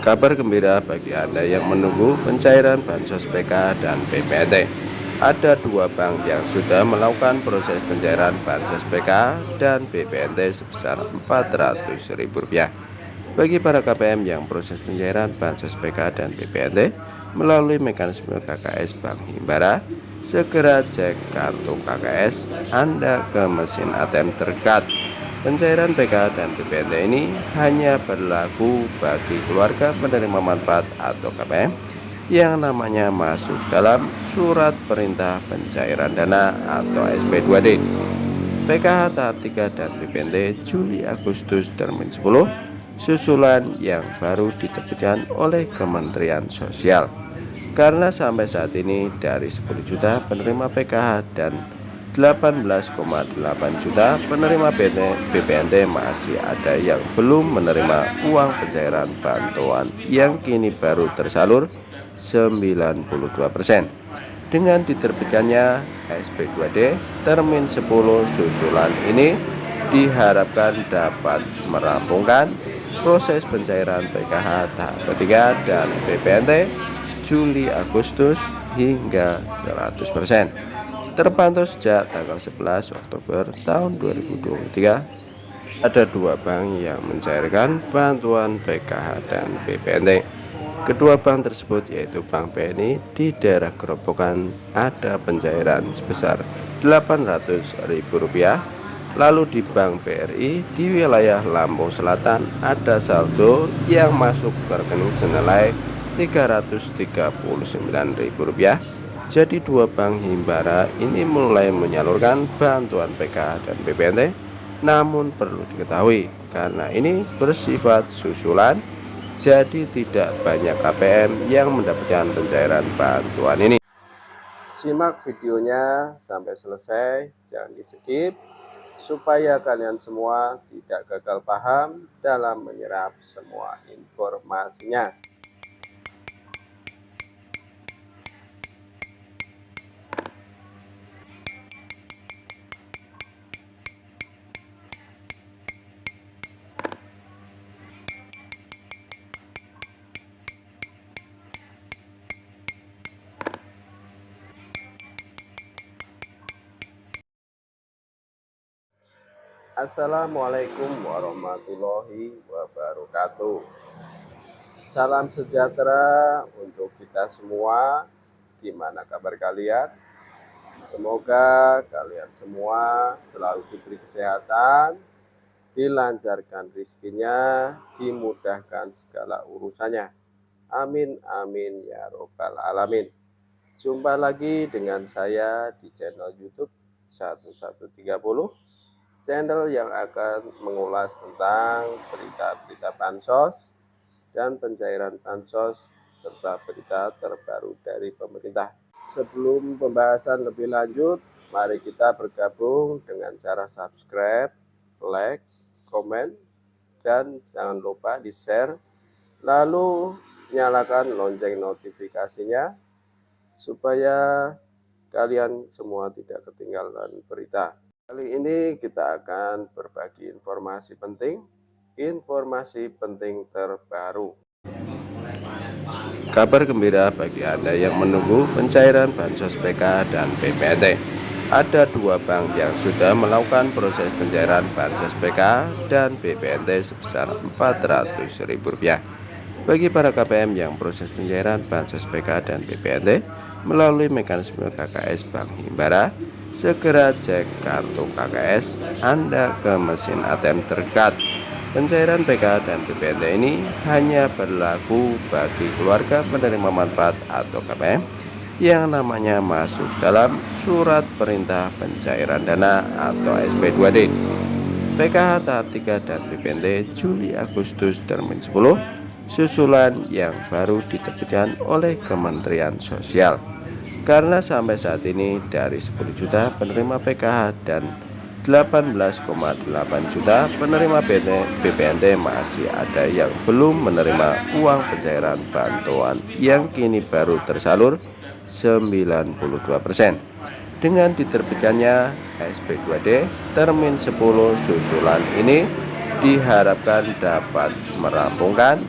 Kabar gembira bagi Anda yang menunggu pencairan bansos PK dan BPNT. Ada dua bank yang sudah melakukan proses pencairan bansos PK dan BPNT sebesar Rp400.000. Bagi para KPM yang proses pencairan bansos PK dan BPNT melalui mekanisme KKS Bank Himbara, segera cek kartu KKS Anda ke mesin ATM terdekat. Pencairan PK dan BPNT ini hanya berlaku bagi keluarga penerima manfaat atau KPM yang namanya masuk dalam Surat Perintah Pencairan Dana atau SP2D. PKH tahap 3 dan BPNT Juli Agustus termin 10 susulan yang baru diterbitkan oleh Kementerian Sosial. Karena sampai saat ini dari 10 juta penerima PKH dan 18,8 juta penerima BPNT masih ada yang belum menerima uang pencairan bantuan yang kini baru tersalur 92%. Dengan diterbitkannya SP2D termin 10 susulan ini diharapkan dapat merampungkan proses pencairan PKH tahap ketiga dan BPNT Juli Agustus hingga 100%. Terpantau sejak tanggal 11 Oktober tahun 2023 ada dua bank yang mencairkan bantuan PKH dan BPNT. Kedua bank tersebut yaitu Bank BNI di daerah Gerobokan ada pencairan sebesar Rp800.000. Lalu di Bank BRI di wilayah Lampung Selatan ada saldo yang masuk ke rekening senilai Rp339.000. Jadi dua bank Himbara ini mulai menyalurkan bantuan PKH dan BPNT. Namun perlu diketahui karena ini bersifat susulan, jadi tidak banyak KPM yang mendapatkan pencairan bantuan ini. Simak videonya sampai selesai, jangan di skip supaya kalian semua tidak gagal paham dalam menyerap semua informasinya. Assalamualaikum warahmatullahi wabarakatuh. Salam sejahtera untuk kita semua. Gimana kabar kalian? Semoga kalian semua selalu diberi kesehatan, dilancarkan rezekinya, dimudahkan segala urusannya. Amin amin ya robbal alamin. Jumpa lagi dengan saya di channel YouTube 1130, channel yang akan mengulas tentang berita-berita bansos dan pencairan bansos serta berita terbaru dari pemerintah. Sebelum pembahasan lebih lanjut, mari kita bergabung dengan cara subscribe, like, komen, dan jangan lupa di share, lalu nyalakan lonceng notifikasinya supaya kalian semua tidak ketinggalan berita. Kali ini kita akan berbagi informasi penting terbaru. Kabar gembira bagi Anda yang menunggu pencairan bansos PK dan BPNT. Ada dua bank yang sudah melakukan proses pencairan bansos PK dan BPNT sebesar Rp400.000. Bagi para KPM yang proses pencairan bansos PK dan BPNT melalui mekanisme KKS Bank Himbara, segera cek kartu KKS Anda ke mesin ATM terdekat. Pencairan PK dan BPNT ini hanya berlaku bagi keluarga penerima manfaat atau KPM yang namanya masuk dalam Surat Perintah Pencairan Dana atau SP2D. PKH tahap 3 dan BPNT Juli Agustus termin 10 susulan yang baru diterbitkan oleh Kementerian Sosial. Karena sampai saat ini dari 10 juta penerima PKH dan 18,8 juta penerima BPNT masih ada yang belum menerima uang pencairan bantuan yang kini baru tersalur 92%. Dengan diterbitkannya SP2D termin 10 susulan ini diharapkan dapat merampungkan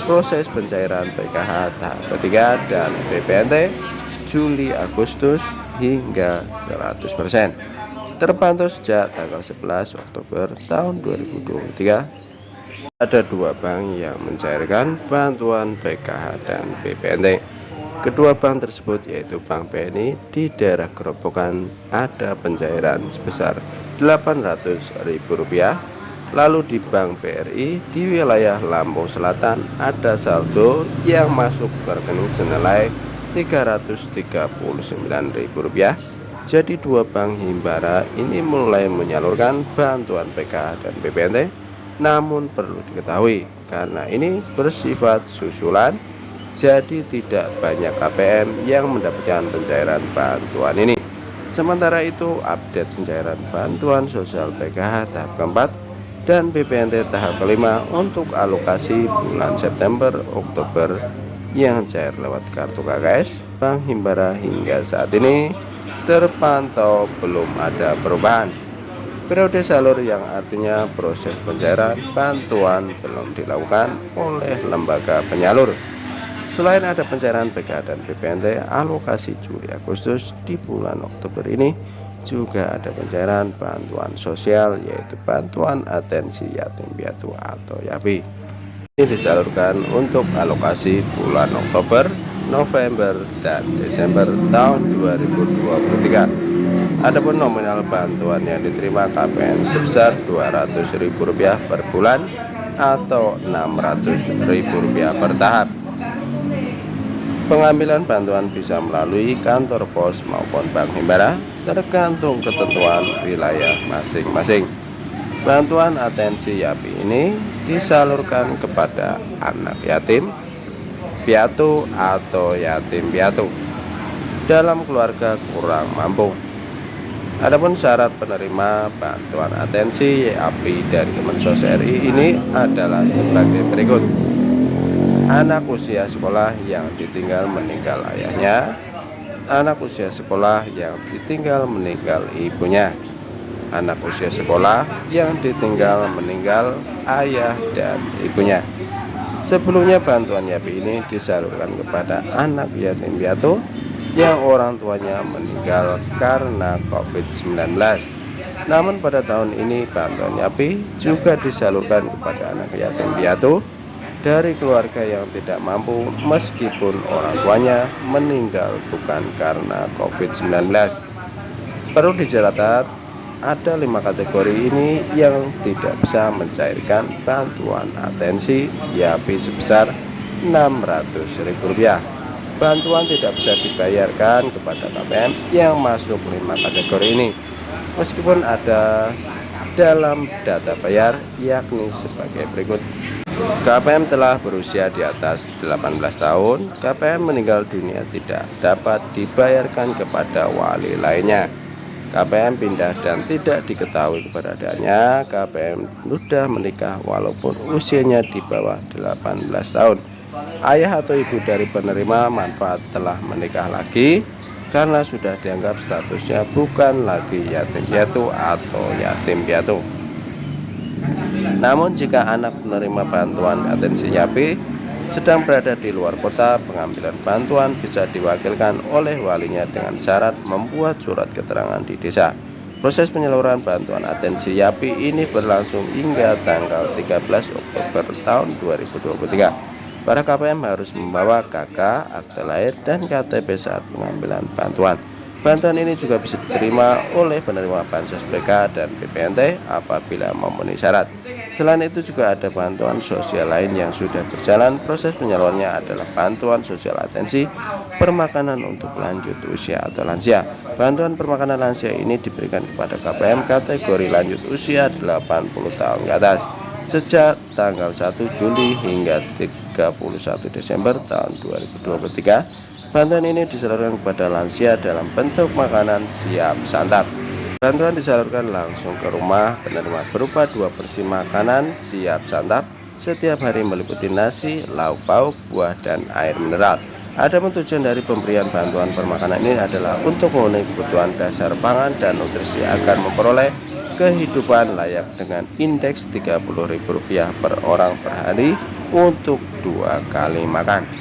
proses pencairan PKH tahap ketiga dan BPNT Juli Agustus hingga 100%. Terpantau sejak tanggal 11 Oktober tahun 2023, ada dua bank yang mencairkan bantuan PKH dan BPNT. Kedua bank tersebut yaitu Bank BNI di daerah Gerobokan ada pencairan sebesar Rp800.000. Lalu di Bank BRI di wilayah Lampung Selatan ada saldo yang masuk ke rekening senilai Rp339.000. Jadi dua bank Himbara ini mulai menyalurkan bantuan PKH dan BPNT. Namun perlu diketahui karena ini bersifat susulan, jadi tidak banyak KPM yang mendapatkan pencairan bantuan ini. Sementara itu update pencairan bantuan sosial PKH tahap keempat dan BPNT tahap kelima untuk alokasi bulan September Oktober yang cair lewat kartu KKS Bank Himbara hingga saat ini terpantau belum ada perubahan. Periode salur yang artinya proses pencairan bantuan belum dilakukan oleh lembaga penyalur. Selain ada pencairan PKH dan BPNT alokasi Juli Agustus, di bulan Oktober ini juga ada pencairan bantuan sosial yaitu bantuan atensi yatim piatu atau YAPI. Ini disalurkan untuk alokasi bulan Oktober, November, dan Desember tahun 2023. Adapun nominal bantuan yang diterima KPM sebesar Rp200.000 per bulan atau Rp600.000 per tahap. Pengambilan bantuan bisa melalui kantor pos maupun Bank Himbara tergantung ketentuan wilayah masing-masing. Bantuan atensi YAPI ini disalurkan kepada anak yatim piatu atau yatim piatu dalam keluarga kurang mampu. Adapun syarat penerima bantuan atensi YAPI dari Kemensos RI ini adalah sebagai berikut. Anak usia sekolah yang ditinggal meninggal ayahnya, anak usia sekolah yang ditinggal meninggal ibunya, anak usia sekolah yang ditinggal meninggal ayah dan ibunya. Sebelumnya bantuan YAPI ini disalurkan kepada anak yatim piatu yang orang tuanya meninggal karena COVID-19. Namun pada tahun ini bantuan YAPI juga disalurkan kepada anak yatim piatu dari keluarga yang tidak mampu meskipun orang tuanya meninggal bukan karena COVID-19. Perlu dicatat, ada 5 kategori ini yang tidak bisa mencairkan bantuan atensi YAPI sebesar Rp600.000. Bantuan tidak bisa dibayarkan kepada KPM yang masuk 5 kategori ini, meskipun ada dalam data bayar, yakni sebagai berikut. KPM telah berusia di atas 18 tahun, KPM meninggal dunia tidak dapat dibayarkan kepada wali lainnya. KPM pindah dan tidak diketahui keberadaannya. KPM sudah menikah walaupun usianya di bawah 18 tahun. Ayah atau ibu dari penerima manfaat telah menikah lagi karena sudah dianggap statusnya bukan lagi yatim piatu atau yatim piatu. Namun jika anak penerima bantuan atensi YAPI sedang berada di luar kota, pengambilan bantuan bisa diwakilkan oleh walinya dengan syarat membuat surat keterangan di desa. Proses penyaluran bantuan atensi YAPI ini berlangsung hingga tanggal 13 Oktober tahun 2023. Para KPM harus membawa KK, akte lahir, dan KTP saat pengambilan bantuan. Bantuan ini juga bisa diterima oleh penerima Bansos PK dan BPNT apabila memenuhi syarat. Selain itu juga ada bantuan sosial lain yang sudah berjalan. Proses penyalurannya adalah bantuan sosial atensi permakanan untuk lanjut usia atau lansia. Bantuan permakanan lansia ini diberikan kepada KPM kategori lanjut usia 80 tahun ke atas sejak tanggal 1 Juli hingga 31 Desember tahun 2023. Bantuan ini disalurkan kepada lansia dalam bentuk makanan siap santap. Bantuan disalurkan langsung ke rumah penerima berupa 2 porsi makanan siap santap setiap hari meliputi nasi, lauk pauk, buah, dan air mineral. Adapun tujuan dari pemberian bantuan permakanan ini adalah untuk memenuhi kebutuhan dasar pangan dan nutrisi agar memperoleh kehidupan layak dengan indeks Rp30.000 per orang per hari untuk 2 kali makan.